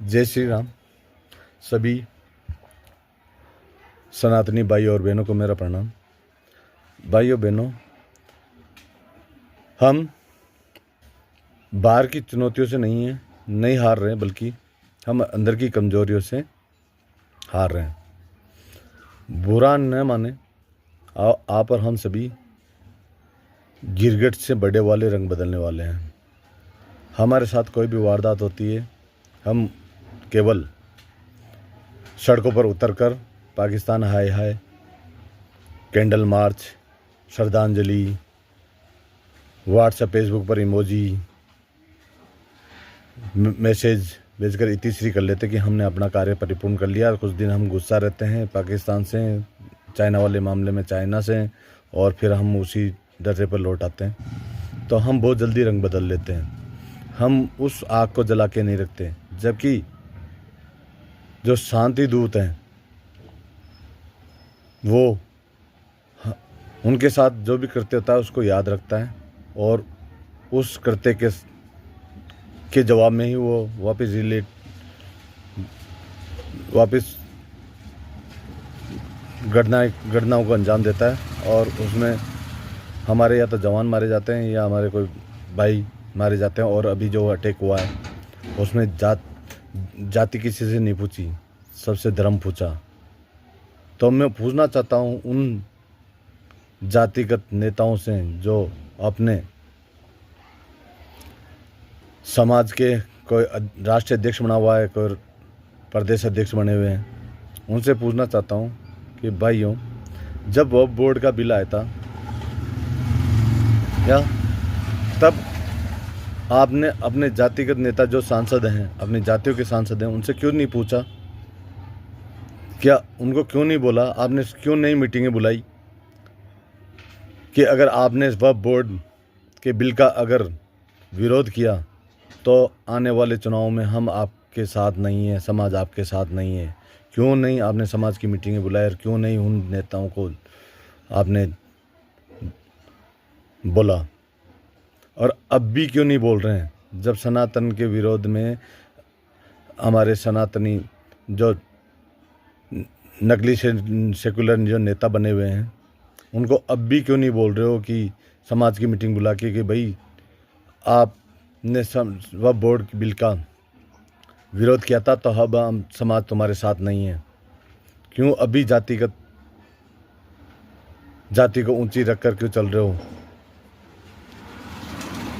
जय श्री राम। सभी सनातनी भाई और बहनों को मेरा प्रणाम। भाइयों बहनों, हम बाहर की चुनौतियों से नहीं हार रहे हैं, बल्कि हम अंदर की कमजोरियों से हार रहे हैं। बुरा न माने, आप और हम सभी गिरगिट से बड़े वाले रंग बदलने वाले हैं। हमारे साथ कोई भी वारदात होती है, हम केवल सड़कों पर उतरकर पाकिस्तान हाय हाय, कैंडल मार्च, श्रद्धांजलि, व्हाट्सएप फेसबुक पर इमोजी, मैसेज भेजकर इतिश्री कर लेते कि हमने अपना कार्य परिपूर्ण कर लिया। कुछ दिन हम गुस्सा रहते हैं पाकिस्तान से, चाइना वाले मामले में चाइना से, और फिर हम उसी डरे पर लौट आते हैं। तो हम बहुत जल्दी रंग बदल लेते हैं। हम उस आग को जला के नहीं रखते, जबकि जो शांति दूत हैं वो उनके साथ जो भी कृत्य होता है उसको याद रखता है, और उस कृत्य के जवाब में ही वो वापस घटनाओं को अंजाम देता है। और उसमें हमारे या तो जवान मारे जाते हैं या हमारे कोई भाई मारे जाते हैं। और अभी जो अटैक हुआ है उसमें जाति किसी से नहीं पूछी, सबसे धर्म पूछा। तो मैं पूछना चाहता हूँ उन जातिगत नेताओं से जो अपने समाज के कोई राष्ट्रीय अध्यक्ष बना हुआ है, कोई प्रदेश अध्यक्ष बने हुए हैं, उनसे पूछना चाहता हूँ कि भाइयों, जब वक्फ बोर्ड का बिल आया था या तब आपने अपने जातिगत नेता जो सांसद हैं, अपनी जातियों के सांसद हैं, उनसे क्यों नहीं पूछा? क्या उनको क्यों नहीं बोला? आपने क्यों नहीं मीटिंगें बुलाई कि अगर आपने वक्फ बोर्ड के बिल का अगर विरोध किया तो आने वाले चुनाव में हम आपके साथ नहीं हैं, समाज आपके साथ नहीं है? क्यों नहीं आपने समाज की मीटिंगें बुलाई, और क्यों नहीं उन नेताओं को आपने बोला? और अब भी क्यों नहीं बोल रहे हैं, जब सनातन के विरोध में हमारे सनातनी जो नकली सेकुलर जो नेता बने हुए हैं, उनको अब भी क्यों नहीं बोल रहे हो कि समाज की मीटिंग बुला के कि भाई आपने वक्फ बोर्ड बिल का विरोध किया था तो अब हम समाज तुम्हारे साथ नहीं है? क्यों अभी जाति को ऊंची रखकर क्यों चल रहे हो?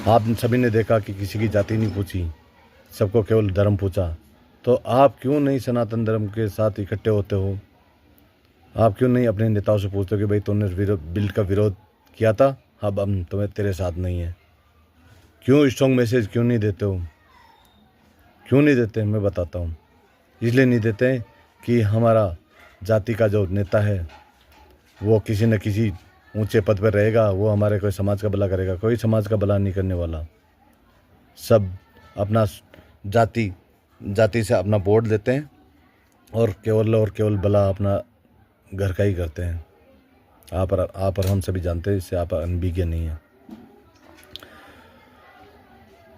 आप सभी ने देखा कि किसी की जाति नहीं पूछी, सबको केवल धर्म पूछा। तो आप क्यों नहीं सनातन धर्म के साथ इकट्ठे होते हो? आप क्यों नहीं अपने नेताओं से पूछते हो कि भाई तुमने बिल का विरोध किया था, अब हम तेरे साथ नहीं है? क्यों स्ट्रॉन्ग मैसेज क्यों नहीं देते हो? क्यों नहीं देते? मैं बताता हूँ। इसलिए नहीं देते कि हमारा जाति का जो नेता है वो किसी न किसी ऊंचे पद पर रहेगा, वो हमारे कोई समाज का भला करेगा। कोई समाज का भला नहीं करने वाला। सब अपना जाति से अपना वोट देते हैं और केवल भला अपना घर का ही करते हैं। आप और हम सभी जानते हैं, इससे आप अनभिज्ञ नहीं है।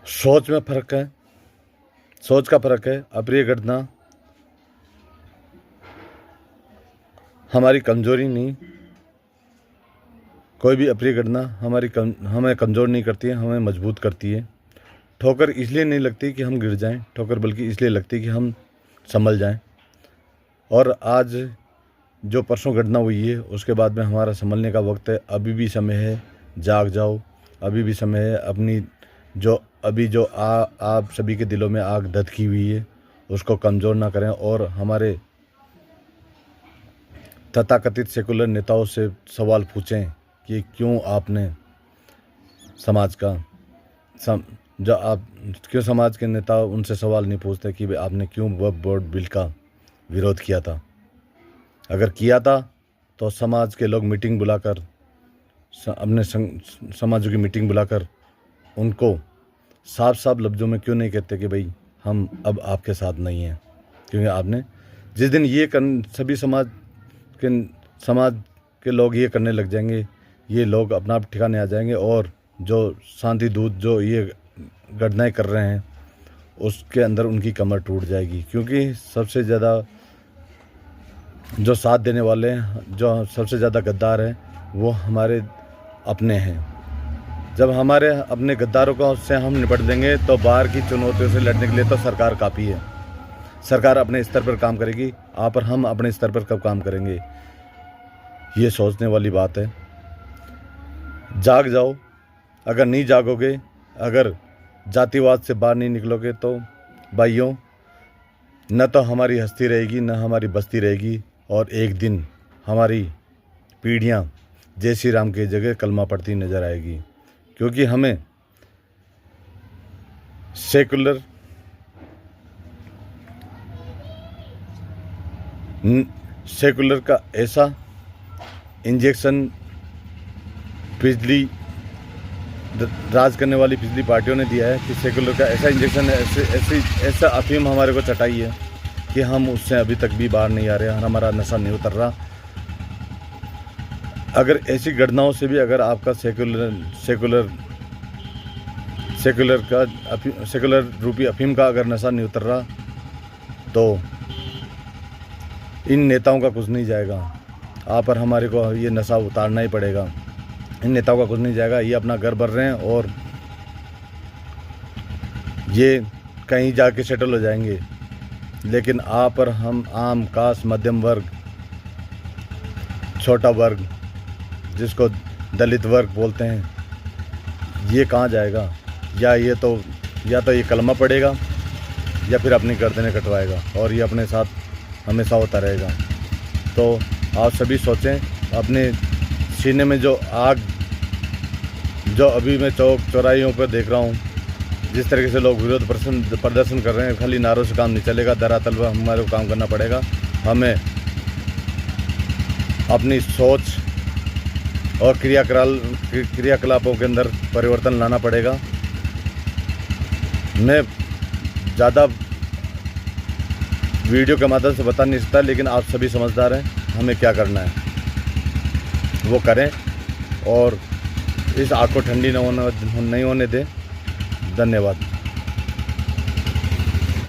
सोच में फर्क है, सोच का फर्क है। अप्रिय घटना हमारी कमजोरी नहीं, कोई भी अप्रिय घटना हमें कमज़ोर नहीं करती है, हमें मजबूत करती है। ठोकर इसलिए नहीं लगती कि हम गिर जाएं, ठोकर बल्कि इसलिए लगती कि हम संभल जाएं। और आज जो परसों घटना हुई है उसके बाद में हमारा संभलने का वक्त है। अभी भी समय है, जाग जाओ। अभी भी समय है। अपनी जो आप सभी के दिलों में आग धधकी हुई है उसको कमज़ोर ना करें, और हमारे तथाकथित सेकुलर नेताओं से सवाल पूछें कि क्यों आपने क्यों समाज के नेता उनसे सवाल नहीं पूछते कि भाई आपने क्यों वक्फ बोर्ड बिल का विरोध किया था? अगर किया था तो समाज के लोग मीटिंग बुलाकर, अपने समाजों की मीटिंग बुलाकर उनको साफ साफ लफ्ज़ों में क्यों नहीं कहते कि भाई हम अब आपके साथ नहीं हैं? क्योंकि आपने जिस दिन सभी समाज के लोग ये करने लग जाएंगे, ये लोग अपना आप ठिकाने आ जाएंगे, और जो शांति दूत जो ये घटनाएं कर रहे हैं उसके अंदर उनकी कमर टूट जाएगी। क्योंकि सबसे ज़्यादा जो साथ देने वाले हैं, जो सबसे ज़्यादा गद्दार हैं, वो हमारे अपने हैं। जब हमारे अपने गद्दारों को उससे हम निपट देंगे तो बाहर की चुनौतियों से लड़ने के लिए तो सरकार काफ़ी है। सरकार अपने स्तर पर काम करेगी, आप और हम अपने स्तर पर कब काम करेंगे, ये सोचने वाली बात है। जाग जाओ। अगर नहीं जागोगे, अगर जातिवाद से बाहर नहीं निकलोगे तो भाइयों, न तो हमारी हस्ती रहेगी, न हमारी बस्ती रहेगी, और एक दिन हमारी पीढ़ियां जय श्री राम की जगह कलमा पढ़ती नजर आएगी। क्योंकि हमें सेकुलर का ऐसा इंजेक्शन पिछली राज करने वाली पिछली पार्टियों ने दिया है कि सेकुलर का ऐसा इंजेक्शन, ऐसा अफीम हमारे को चटाई है कि हम उससे अभी तक भी बाहर नहीं आ रहे हैं, हमारा नशा नहीं उतर रहा। अगर ऐसी घटनाओं से भी अगर आपका सेकुलर रूपी अफीम का अगर नशा नहीं उतर रहा, तो इन नेताओं का कुछ नहीं जाएगा। आप और हमारे को ये नशा उतारना ही पड़ेगा। इन नेताओं का कुछ नहीं जाएगा, ये अपना घर भर रहे हैं और ये कहीं जाके सेटल हो जाएंगे। लेकिन आप और हम, आम कास्ट, मध्यम वर्ग, छोटा वर्ग, जिसको दलित वर्ग बोलते हैं, ये कहाँ जाएगा? या ये कलमा पड़ेगा या फिर अपनी गर्दनें कटवाएगा, और ये अपने साथ हमेशा होता रहेगा। तो आप सभी सोचें, अपने सीने में जो आग, जो अभी मैं चौक चौराहियों पर देख रहा हूँ, जिस तरीके से लोग विरोध प्रदर्शन कर रहे हैं, खाली नारों से काम नहीं चलेगा, धरातल पर हमारे को काम करना पड़ेगा। हमें अपनी सोच और क्रियाकलापों के अंदर परिवर्तन लाना पड़ेगा। मैं ज़्यादा वीडियो के माध्यम से बता नहीं सकता, लेकिन आप सभी समझदार हैं, हमें क्या करना है वो करें और इस आग को ठंडी नहीं होने दें। धन्यवाद।